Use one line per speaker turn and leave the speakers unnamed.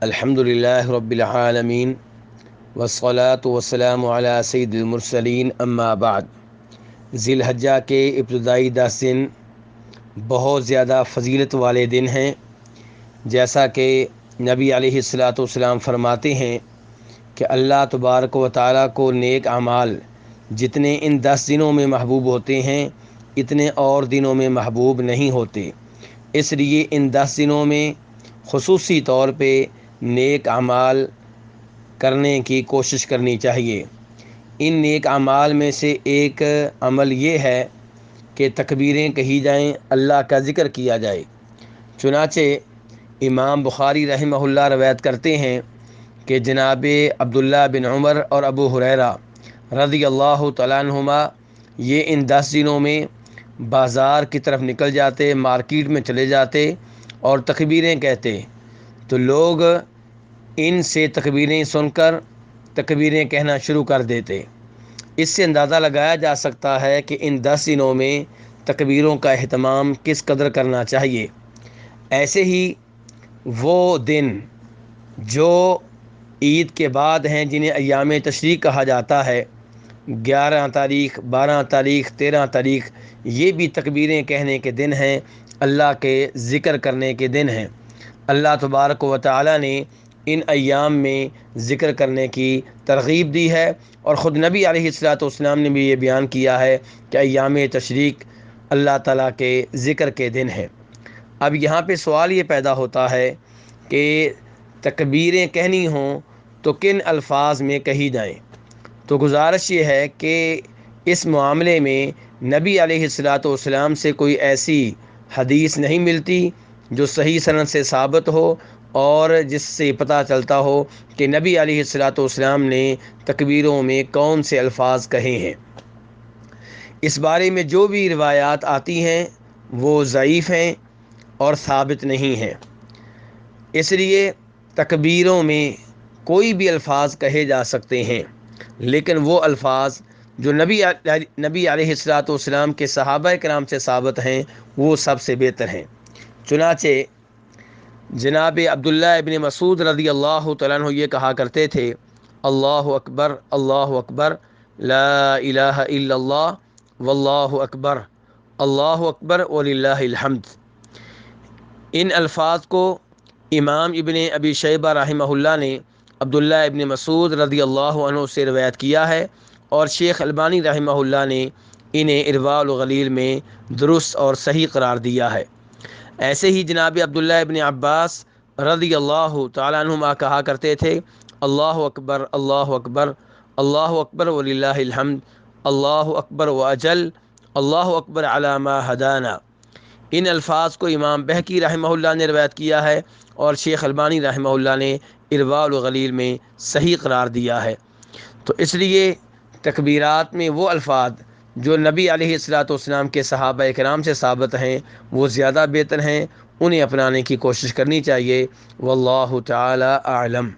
الحمدللہ رب العالمین والصلاة والسلام علی سید المرسلین اما بعد۔ ذی الحجہ کے ابتدائی 10 دن بہت زیادہ فضیلت والے دن ہیں، جیسا کہ نبی علیہ الصلاۃ والسلام فرماتے ہیں کہ اللہ تبارک و تعالیٰ کو نیک اعمال جتنے ان 10 دنوں میں محبوب ہوتے ہیں اتنے اور دنوں میں محبوب نہیں ہوتے، اس لیے ان 10 دنوں میں خصوصی طور پہ نیک اعمال کرنے کی کوشش کرنی چاہیے۔ ان نیک اعمال میں سے ایک عمل یہ ہے کہ تکبیریں کہی جائیں، اللہ کا ذکر کیا جائے۔ چنانچہ امام بخاری رحمہ اللہ روایت کرتے ہیں کہ جناب عبداللہ بن عمر اور ابو ہریرہ رضی اللہ تعالیٰ عنہما یہ ان 10 دنوں میں بازار کی طرف نکل جاتے، مارکیٹ میں چلے جاتے اور تکبیریں کہتے، تو لوگ ان سے تکبیریں سن کر تکبیریں کہنا شروع کر دیتے۔ اس سے اندازہ لگایا جا سکتا ہے کہ ان 10 دنوں میں تکبیروں کا اہتمام کس قدر کرنا چاہیے۔ ایسے ہی وہ دن جو عید کے بعد ہیں جنہیں ایام تشریق کہا جاتا ہے، 11 تاریخ، 12 تاریخ، 13 تاریخ، یہ بھی تکبیریں کہنے کے دن ہیں، اللہ کے ذکر کرنے کے دن ہیں۔ اللہ تبارک و تعالیٰ نے ان ایام میں ذکر کرنے کی ترغیب دی ہے، اور خود نبی علیہ الصلاۃ والسلام نے بھی یہ بیان کیا ہے کہ ایام تشریق اللہ تعالیٰ کے ذکر کے دن ہیں۔ اب یہاں پہ سوال یہ پیدا ہوتا ہے کہ تکبیریں کہنی ہوں تو کن الفاظ میں کہی جائیں؟ تو گزارش یہ ہے کہ اس معاملے میں نبی علیہ الصلاۃ والسلام سے کوئی ایسی حدیث نہیں ملتی جو صحیح سند سے ثابت ہو اور جس سے پتہ چلتا ہو کہ نبی علیہ الصلاۃ والسلام نے تکبیروں میں کون سے الفاظ کہے ہیں۔ اس بارے میں جو بھی روایات آتی ہیں وہ ضعیف ہیں اور ثابت نہیں ہیں، اس لیے تکبیروں میں کوئی بھی الفاظ کہے جا سکتے ہیں، لیکن وہ الفاظ جو نبی علیہ الصلاۃ والسلام کے صحابہ کرام سے ثابت ہیں وہ سب سے بہتر ہیں۔ چنانچہ جناب عبداللہ ابن مسعود رضی اللہ تعالیٰ عنہ یہ کہا کرتے تھے، اللہ اکبر لا الہ الا اللہ واللہ اکبر وللہ الحمد۔ ان الفاظ کو امام ابن ابی شیبہ رحمہ اللہ نے عبداللہ ابن مسعود رضی اللہ عنہ سے روایت کیا ہے، اور شیخ البانی رحمہ اللہ نے انہیں ارواء الغلیل میں درست اور صحیح قرار دیا ہے۔ ایسے ہی جناب عبداللہ ابن عباس رضی اللہ تعالیٰ عنہما کہا کرتے تھے، اللہ اکبر وللہ الحمد، اللہ اکبر واجل، اللہ اکبر علی ما ہدانا۔ ان الفاظ کو امام بہقی رحمہ اللہ نے روایت کیا ہے، اور شیخ البانی رحمہ اللہ نے ارواء الغلیل میں صحیح قرار دیا ہے۔ تو اس لیے تکبیرات میں وہ الفاظ جو نبی علیہ الصلاۃ والسلام کے صحابہ کرام سے ثابت ہیں وہ زیادہ بہتر ہیں، انہیں اپنانے کی کوشش کرنی چاہیے۔ واللہ تعالی اعلم۔